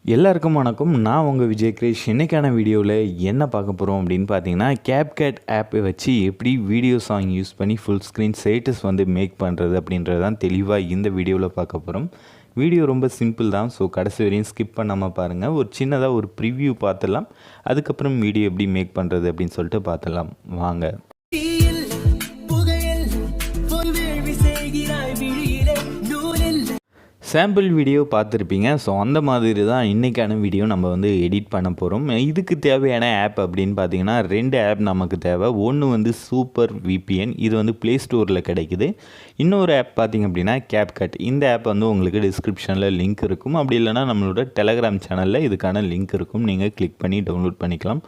எல்லாருக்கும் வணக்கம். நான் உங்கள் விஜய் கிரேஷ். இன்றைக்கான வீடியோவில் என்ன பார்க்க போகிறோம் அப்படின்னு பார்த்தீங்கன்னா, கேப்கட் ஆப்பை வச்சு எப்படி வீடியோ சாங் யூஸ் பண்ணி ஃபுல் ஸ்க்ரீன் ஸ்டேட்டஸ் மேக் பண்ணுறது அப்படின்றது தான் தெளிவாக இந்த வீடியோவில் பார்க்க போகிறோம். வீடியோ ரொம்ப சிம்பிள் தான். ஸோ கடைசி வரையும் ஸ்கிப் பண்ணாமல் பாருங்கள். ஒரு சின்னதாக ஒரு ப்ரிவ்யூ பார்த்துடலாம். அதுக்கப்புறம் வீடியோ எப்படி மேக் பண்ணுறது அப்படின்னு சொல்லிட்டு பார்த்துடலாம் வாங்க. சாம்பிள் வீடியோ பார்த்துருப்பீங்க. ஸோ அந்த மாதிரி தான் இன்றைக்கான வீடியோ நம்ம எடிட் பண்ண போகிறோம். இதுக்கு தேவையான ஆப் அப்படின்னு பார்த்தீங்கன்னா 2 ஆப் நமக்கு தேவை. ஒன்று சூப்பர் விபிஎன், இது ப்ளே ஸ்டோரில் கிடைக்குது. இன்னொரு ஆப் பார்த்திங்க அப்படின்னா கேப்கட். இந்த ஆப் உங்களுக்கு டிஸ்கிரிப்ஷனில் லிங்க் இருக்கும். அப்படி இல்லைனா நம்மளோட டெலகிராம் சேனலில் இதுக்கான லிங்க் இருக்கும். நீங்கள் கிளிக் பண்ணி டவுன்லோட் பண்ணிக்கலாம்.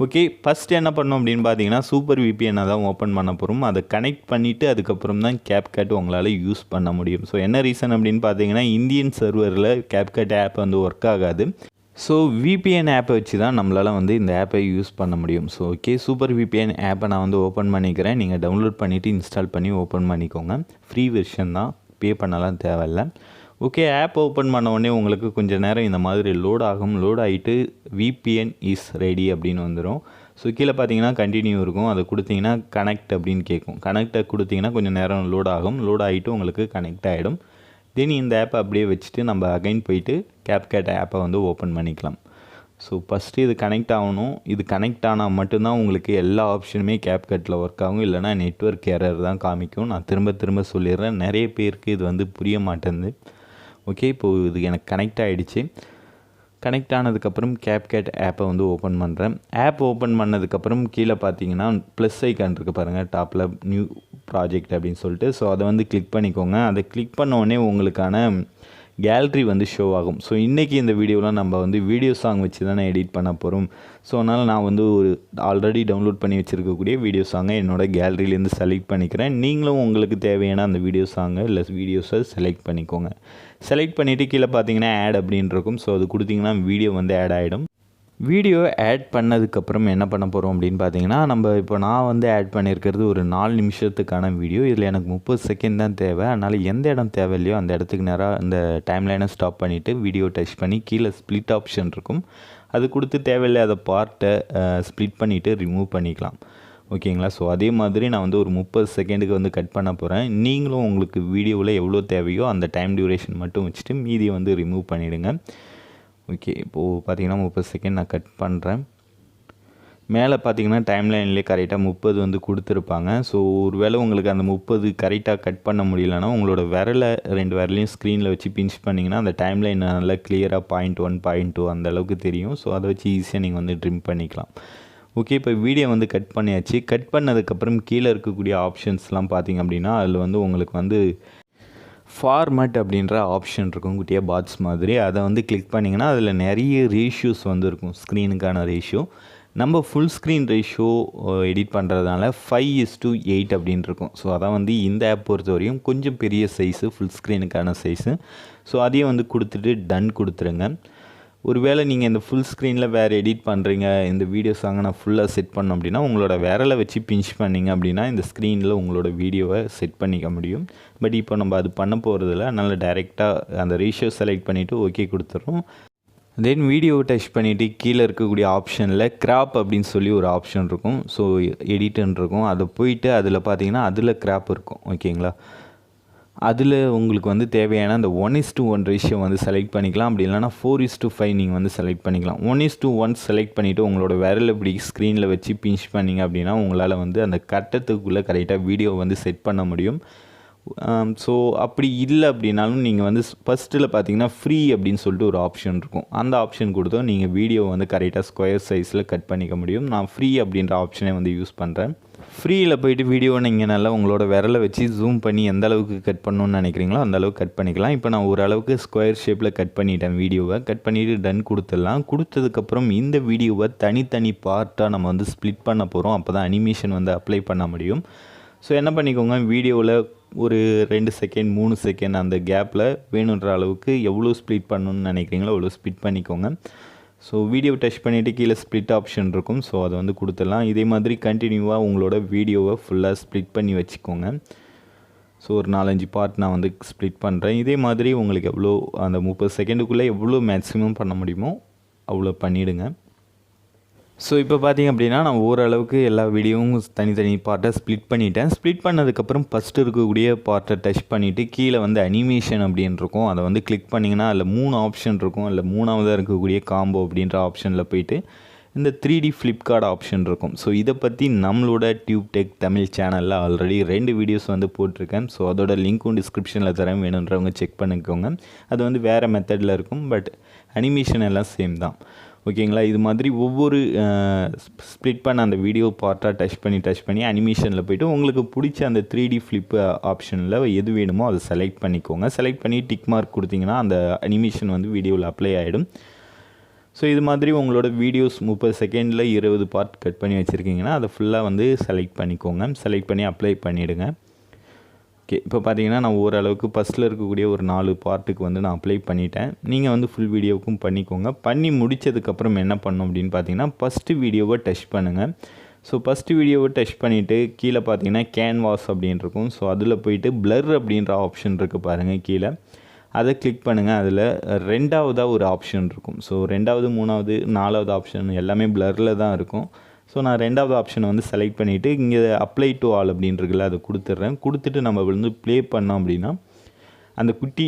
ஓகே, ஃபஸ்ட்டு என்ன பண்ணோம் அப்படின்னு பார்த்தீங்கன்னா, சூப்பர் விபிஎனை தான் ஓப்பன் பண்ண போகிறோம். அதை கனெக்ட் பண்ணிவிட்டு அதுக்கப்புறம் தான் கேப்கட் உங்களால் யூஸ் பண்ண முடியும். ஸோ என்ன ரீசன் அப்படின்னு பார்த்தீங்கன்னா, இந்தியன் சர்வரில் கேப்கட் ஆப் ஒர்க் ஆகாது. ஸோ விபிஎன் ஆப்பை வச்சு தான் நம்மளால் இந்த ஆப்பை யூஸ் பண்ண முடியும். ஸோ ஓகே, சூப்பர் விபிஎன் ஆப்பை நான் ஓப்பன் பண்ணிக்கிறேன். நீங்கள் டவுன்லோட் பண்ணிவிட்டு இன்ஸ்டால் பண்ணி ஓப்பன் பண்ணிக்கோங்க. ஃப்ரீ வெர்ஷன் தான், பே பண்ணலாம் தேவையில்லை. ஓகே, ஆப் ஓப்பன் பண்ண உடனே உங்களுக்கு கொஞ்சம் நேரம் இந்த மாதிரி லோட் ஆகும். லோட் ஆகிட்டு விபிஎன் இஸ் ரெடி அப்படின்னு வந்துடும். ஸோ கீழே பார்த்தீங்கன்னா கண்டினியூ இருக்கும். அதை கொடுத்தீங்கன்னா கனெக்ட் அப்படின்னு கேட்கும். கனெக்டை கொடுத்தீங்கன்னா கொஞ்சம் நேரம் லோட் ஆகும். லோட் ஆகிட்டு உங்களுக்கு கனெக்ட் ஆகிடும். தென் இந்த ஆப்பை அப்படியே வச்சுட்டு நம்ம அகைன் போயிட்டு கேப்கட் ஆப்பை ஓப்பன் பண்ணிக்கலாம். ஸோ ஃபஸ்ட்டு இது கனெக்ட் ஆகணும். இது கனெக்ட் ஆனால் மட்டும்தான் உங்களுக்கு எல்லா ஆப்ஷனுமே கேப்கட்டில் ஒர்க் ஆகும். இல்லைனா நெட்வொர்க் எரர் தான் காமிக்கும். நான் திரும்ப சொல்லிடுறேன், நிறைய பேருக்கு இது புரிய மாட்டேங்குது. ஓகே, இப்போது இது எனக்கு கனெக்ட் ஆகிடுச்சு. கனெக்ட் ஆனதுக்கப்புறம் கேப்கட் ஆப்பை ஓப்பன் பண்ணுறேன். ஆப் ஓப்பன் பண்ணதுக்கப்புறம் கீழே பார்த்தீங்கன்னா ப்ளஸ் ஐக்கான் இருக்குது பாருங்கள், டாப்பில் நியூ ப்ராஜெக்ட் அப்படின்னு சொல்லிட்டு. ஸோ அதை கிளிக் பண்ணிக்கோங்க. அதை கிளிக் பண்ண உடனே உங்களுக்கான கேலரி ஷோ ஆகும். ஸோ இன்றைக்கி இந்த வீடியோவில் நம்ம வீடியோ சாங் வச்சு தானே எடிட் பண்ண போகிறோம். ஸோ அதனால் நான் ஒரு ஆல்ரெடி டவுன்லோட் பண்ணி வச்சுருக்கக்கூடிய வீடியோ சாங்கை என்னோடய கேலரியிலேருந்து செலக்ட் பண்ணிக்கிறேன். நீங்களும் உங்களுக்கு தேவையான அந்த வீடியோ சாங்கை இல்லை வீடியோஸை செலக்ட் பண்ணிக்கோங்க. செலக்ட் பண்ணிவிட்டு கீழே பார்த்தீங்கன்னா ஆட் அப்படின்னு இருக்கும். ஸோ அது கொடுத்தீங்கன்னா வீடியோ ஆட் ஆகிடும். வீடியோ ஆட் பண்ணதுக்கப்புறம் என்ன பண்ண போகிறோம் அப்படின்னு பார்த்தீங்கன்னா, இப்போ நான் ஆட் பண்ணியிருக்கிறது ஒரு 4 நிமிஷத்துக்கான வீடியோ. இதில் எனக்கு 30 செகண்ட் தான் தேவை. அதனால் எந்த இடம் தேவையில்லையோ அந்த இடத்துக்கு நேராக அந்த டைம்லைனை ஸ்டாப் பண்ணிவிட்டு வீடியோ டச் பண்ணி கீழே ஸ்ப்ளிட் ஆப்ஷன் இருக்கும். அது கொடுத்து தேவையில்லாத பார்ட்டை ஸ்ப்ளிட் பண்ணிவிட்டு ரிமூவ் பண்ணிக்கலாம். ஓகேங்களா? ஸோ அதே மாதிரி நான் ஒரு 30 செகண்டுக்கு கட் பண்ண போகிறேன். நீங்களும் உங்களுக்கு வீடியோவில் எவ்வளோ தேவையோ அந்த டைம் டியூரேஷன் மட்டும் வச்சுட்டு மீதியை ரிமூவ் பண்ணிவிடுங்க. ஓகே, இப்போது பார்த்தீங்கன்னா 30 செகண்ட் நான் கட் பண்ணுறேன். மேலே பார்த்தீங்கன்னா டைம்லைன்லேயே கரெக்டாக 30 கொடுத்துருப்பாங்க. ஸோ ஒரு வேளை உங்களுக்கு அந்த 30 கரெக்டாக கட் பண்ண முடியலன்னா உங்களோட விரலை 2 விரலையும் ஸ்க்ரீனில் வச்சு பிஞ்ச் பண்ணிங்கன்னா அந்த டைம்லைன் நல்லா கிளியராக 0.1 0.2 அந்த அளவுக்கு தெரியும். ஸோ அதை வச்சு ஈஸியாக நீங்கள் ட்ரிம் பண்ணிக்கலாம். ஓகே, இப்போ வீடியோ கட் பண்ணியாச்சு. கட் பண்ணதுக்கப்புறம் கீழே இருக்கக்கூடிய ஆப்ஷன்ஸ்லாம் பார்த்தீங்க அப்படின்னா அதில் உங்களுக்கு ஃபார்மேட் அப்படின்ற ஆப்ஷன் இருக்கும், குட்டியாக பாட்ஸ் மாதிரி. அதை கிளிக் பண்ணிங்கன்னா அதில் நிறைய ரேஷியோஸ் இருக்கும். ஸ்க்ரீனுக்கான ரேஷியோ நம்ம ஃபுல் ஸ்க்ரீன் ரேஷியோ எடிட் பண்ணுறதுனால 5:8 அப்படின்னு இருக்கும். ஸோ அதான் இந்த ஆப் பொறுத்த வரையும் கொஞ்சம் பெரிய சைஸு, ஃபுல் ஸ்க்ரீனுக்கான சைஸு. ஸோ அதையும் கொடுத்துட்டு டன் கொடுத்துருங்க. ஒருவேளை நீங்கள் இந்த ஃபுல் ஸ்க்ரீனில் வேறு எடிட் பண்ணுறீங்க, இந்த வீடியோ சாங்கை நான் ஃபுல்லாக செட் பண்ணோம் அப்படின்னா உங்களோட விரலை வச்சு பிஞ்ச் பண்ணிங்க அப்படின்னா இந்த ஸ்க்ரீனில் உங்களோட வீடியோவை செட் பண்ணிக்க முடியும். பட் இப்போ நம்ம அது பண்ண போகிறதில்ல. அதனால் டைரெக்டாக அந்த ரேஷியோ செலக்ட் பண்ணிவிட்டு ஓகே கொடுத்துட்றோம். தென் வீடியோவை டச் பண்ணிவிட்டு கீழே இருக்கக்கூடிய ஆப்ஷனில் கிராப் அப்படின்னு சொல்லி ஒரு ஆப்ஷன் இருக்கும். ஸோ எடிட்டுன்னு இருக்கும். அதை போயிட்டு அதில் பார்த்தீங்கன்னா அதில் கிராப் இருக்கும். ஓகேங்களா? அதில் உங்களுக்கு தேவையான அந்த 1:1 ரேஷியோ செலக்ட் பண்ணிக்கலாம். அப்படி இல்லைனா 4:5 நீங்கள் செலக்ட் பண்ணிக்கலாம். 1:1 செலக்ட் பண்ணிவிட்டு உங்களோட விரல் இப்படி ஸ்க்ரீனில் வச்சு பிஞ்ச் பண்ணிங்க அப்படின்னா உங்களால் அந்த கட்டத்துக்குள்ளே கரெக்டாக வீடியோ செட் பண்ண முடியும். ஸோ அப்படி இல்லை அப்படின்னாலும் நீங்கள் ஃபஸ்ட்டில் பார்த்தீங்கன்னா ஃப்ரீ அப்படின்னு சொல்லிட்டு ஒரு ஆப்ஷன் இருக்கும். அந்த ஆப்ஷன் கொடுத்தோம் நீங்கள் வீடியோ கரெக்டாக ஸ்கொயர் சைஸில் கட் பண்ணிக்க முடியும். நான் ஃப்ரீ அப்படின்ற ஆப்ஷனை யூஸ் பண்ணுறேன். ஃப்ரீயில் போய்ட்டு வீடியோவை நீங்கள் நல்லா உங்களோட விரலை வச்சு ஜூம் பண்ணி எந்த அளவுக்கு கட் பண்ணணுன்னு நினைக்கிறீங்களோ அந்த அளவுக்கு கட் பண்ணிக்கலாம். இப்போ நான் ஓரளவுக்கு ஸ்கொயர் ஷேப்பில் கட் பண்ணிட்டேன். வீடியோவை கட் பண்ணிவிட்டு டன் கொடுத்துடலாம். கொடுத்ததுக்கப்புறம் இந்த வீடியோவை தனித்தனி பார்ட்டாக நம்ம ஸ்ப்ளிட் பண்ண போகிறோம். அப்போ தான் அனிமேஷன் அப்ளை பண்ண முடியும். ஸோ என்ன பண்ணிக்கோங்க, வீடியோவில் ஒரு 2 செகண்ட் 3 செகண்ட் அந்த கேப்பில் வேணுன்ற அளவுக்கு எவ்வளோ ஸ்ப்ளிட் பண்ணணுன்னு நினைக்கிறீங்களோ அவ்வளோ ஸ்ப்ளிட் பண்ணிக்கோங்க. ஸோ வீடியோ டச் பண்ணிவிட்டு கீழே ஸ்ப்ளிட் ஆப்ஷன் இருக்கும். ஸோ அதை கொடுத்துடலாம். இதே மாதிரி கண்டினியூவாக உங்களோட வீடியோவை ஃபுல்லாக ஸ்ப்ளிட் பண்ணி வச்சுக்கோங்க. ஸோ ஒரு 4-5 பார்ட் நான் வந்து ஸ்ப்ளிட் பண்ணுறேன். இதே மாதிரி உங்களுக்கு எவ்வளோ அந்த 30 செகண்டுக்குள்ளே எவ்வளோ மேக்ஸிமம் பண்ண முடியுமோ அவ்வளோ பண்ணிவிடுங்க. ஸோ இப்போ பார்த்திங்க அப்படின்னா நான் ஓரளவுக்கு எல்லா வீடியோவும் தனித்தனி பார்ட்டை ஸ்ப்ளிட் பண்ணிட்டேன். ஸ்ப்ளிட் பண்ணதுக்கப்புறம் ஃபஸ்ட்டு இருக்கக்கூடிய பார்ட்டை டச் பண்ணிவிட்டு கீழே வந்து அனிமேஷன் அப்படின்னு இருக்கும். அதை வந்து கிளிக் பண்ணிங்கன்னா அதில் 3 ஆப்ஷன் இருக்கும். அதில் 3ஆவதாக இருக்கக்கூடிய காம்போ அப்படின்ற ஆப்ஷனில் போய்ட்டு இந்த 3D ஃப்ளிப்கார்ட் ஆப்ஷன் இருக்கும். ஸோ இதை பற்றி நம்மளோட டியூப் டெக் தமிழ் சேனலில் ஆல்ரெடி 2 வீடியோஸ் வந்து போட்டிருக்கேன். ஸோ அதோட லிங்க்கும் டிஸ்கிரிப்ஷனில் தரேன், வேணுன்றவங்க செக் பண்ணிக்கோங்க. அது வந்து வேறு மெத்தடில் இருக்கும், பட் அனிமேஷன் எல்லாம் சேம் தான். ஓகேங்களா? இது மாதிரி ஒவ்வொரு ஸ்ப்ளிட் பண்ண அந்த வீடியோ பார்ட்டாக டச் பண்ணி அனிமேஷனில் போய்ட்டு உங்களுக்கு பிடிச்ச அந்த 3D ஃப்ளிப் ஆப்ஷனில் எது வேணுமோ அதை செலக்ட் பண்ணிக்கோங்க. செலக்ட் பண்ணி டிக் மார்க் கொடுத்தீங்கன்னா அந்த அனிமேஷன் வந்து வீடியோவில் அப்ளை ஆகிடும். ஸோ இது மாதிரி உங்களோட வீடியோஸ் 30 செகண்டில் 20 பார்ட் கட் பண்ணி வச்சுருக்கீங்கன்னா அதை ஃபுல்லாக வந்து செலக்ட் பண்ணிக்கோங்க. செலக்ட் பண்ணி அப்ளை பண்ணிவிடுங்க. ஓகே, இப்போ பார்த்தீங்கன்னா நான் ஓரளவுக்கு ஃபஸ்ட்டில் இருக்கக்கூடிய ஒரு 4 பார்ட்டுக்கு வந்து நான் அப்ளை பண்ணிட்டேன். நீங்கள் வந்து ஃபுல் வீடியோவுக்கும் பண்ணிக்கோங்க. பண்ணி முடித்ததுக்கப்புறம் என்ன பண்ணணும் அப்படின்னு பார்த்தீங்கன்னா ஃபஸ்ட்டு வீடியோவை டச் பண்ணுங்கள். ஸோ ஃபஸ்ட்டு வீடியோவை டச் பண்ணிவிட்டு கீழே பார்த்தீங்கன்னா கேன்வாஸ் அப்படின்னு இருக்கும். ஸோ அதில் போய்ட்டு பிளர் அப்படின்ற ஆப்ஷன் இருக்குது பாருங்கள் கீழே. அதை கிளிக் பண்ணுங்கள். அதில் 2ஆவதாக ஒரு ஆப்ஷன் இருக்கும். ஸோ 2வது 3வது 4வது ஆப்ஷன் எல்லாமே பிளரில் தான் இருக்கும். ஸோ நான் 2வது ஆப்ஷனை வந்து செலக்ட் பண்ணிவிட்டு இங்கே அப்ளை டு ஆல் அப்படின்றதுல அதை கொடுத்துட்றேன். கொடுத்துட்டு நம்ம வந்து ப்ளே பண்ணோம் அப்படின்னா அந்த குட்டி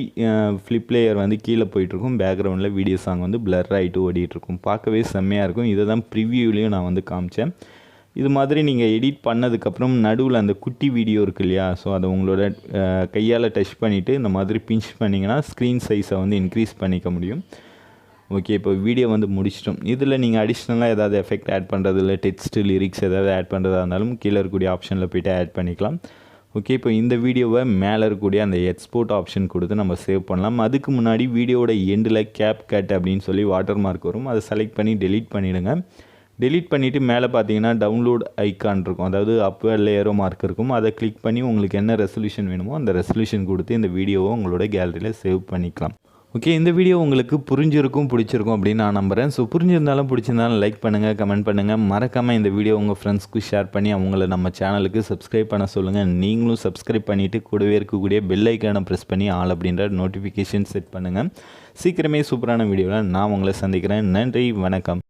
ஃப்ளிப் லேயர் வந்து கீழே போயிட்டுருக்கும். பேக்ரவுண்டில் வீடியோ சாங் வந்து பிளர் ஆகிட்டு ஓடிட்டுருக்கும். பார்க்கவே செம்மையாக இருக்கும். இதை தான் ப்ரிவியூலையும் நான் வந்து காமிச்சேன். இது மாதிரி நீங்கள் எடிட் பண்ணதுக்கப்புறம் நடுவில் அந்த குட்டி வீடியோ இருக்குது இல்லையா, ஸோ அதை உங்களோட கையால் டச் பண்ணிவிட்டு இந்த மாதிரி பிஞ்ச் பண்ணிங்கன்னா ஸ்க்ரீன் சைஸை வந்து இன்க்ரீஸ் பண்ணிக்க முடியும். ஓகே, இப்போ வீடியோ வந்து முடிச்சிட்டோம். இதில் நீங்கள் அடிஷ்னலாக ஏதாவது எஃபெக்ட் ஆட் பண்ணுறது இல்லை டெக்ஸ்ட்டு லிரிக்ஸ் ஏதாவது ஆட் பண்ணுறதா இருந்தாலும் கீழே இருக்கக்கூடிய ஆப்ஷனில் போய்ட்டு ஆட் பண்ணிக்கலாம். ஓகே, இப்போ இந்த வீடியோவை மேலே இருக்கக்கூடிய அந்த எக்ஸ்போர்ட் ஆப்ஷன் கொடுத்து நம்ம சேவ் பண்ணலாம். அதுக்கு முன்னாடி வீடியோட எண்டில் CapCut அப்படின்னு சொல்லி வாட்டர் மார்க் வரும். அதை செலக்ட் பண்ணி டெலீட் பண்ணிவிடுங்க. டெலீட் பண்ணிவிட்டு மேலே பார்த்தீங்கன்னா டவுன்லோட் ஐக்கான் இருக்கும், அதாவது அப்போ லேயரோ மார்க் இருக்கும். அதை கிளிக் பண்ணி உங்களுக்கு என்ன ரெசல்யூஷன் வேணுமோ அந்த ரெசல்யூஷன் கொடுத்து இந்த வீடியோவை உங்களோட கேலரியில் சேவ் பண்ணிக்கலாம். ஓகே, இந்த வீடியோ உங்களுக்கு புரிஞ்சிருக்கும் பிடிச்சிருக்கும் அப்படின்னு நான் நம்புகிறேன். ஸோ புரிஞ்சிருந்தாலும் பிடிச்சிருந்தாலும் லைக் பண்ணுங்கள், கமெண்ட் பண்ணுங்கள். மறக்காமல் இந்த வீடியோ உங்கள் ஃப்ரெண்ட்ஸ்க்கு ஷேர் பண்ணி அவங்கள நம்ம சேனலுக்கு சப்ஸ்கிரைப் பண்ண சொல்லுங்கள். நீங்களும் சப்ஸ்கிரைப் பண்ணிவிட்டு கூடவே இருக்கக்கூடிய பெல் ஐக்கானை ப்ரெஸ் பண்ணி ஆல் அப்படின்ற நோட்டிஃபிகேஷன் செட் பண்ணுங்கள். சீக்கிரமே சூப்பரான வீடியோவில் நான் உங்களை சந்திக்கிறேன். நன்றி, வணக்கம்.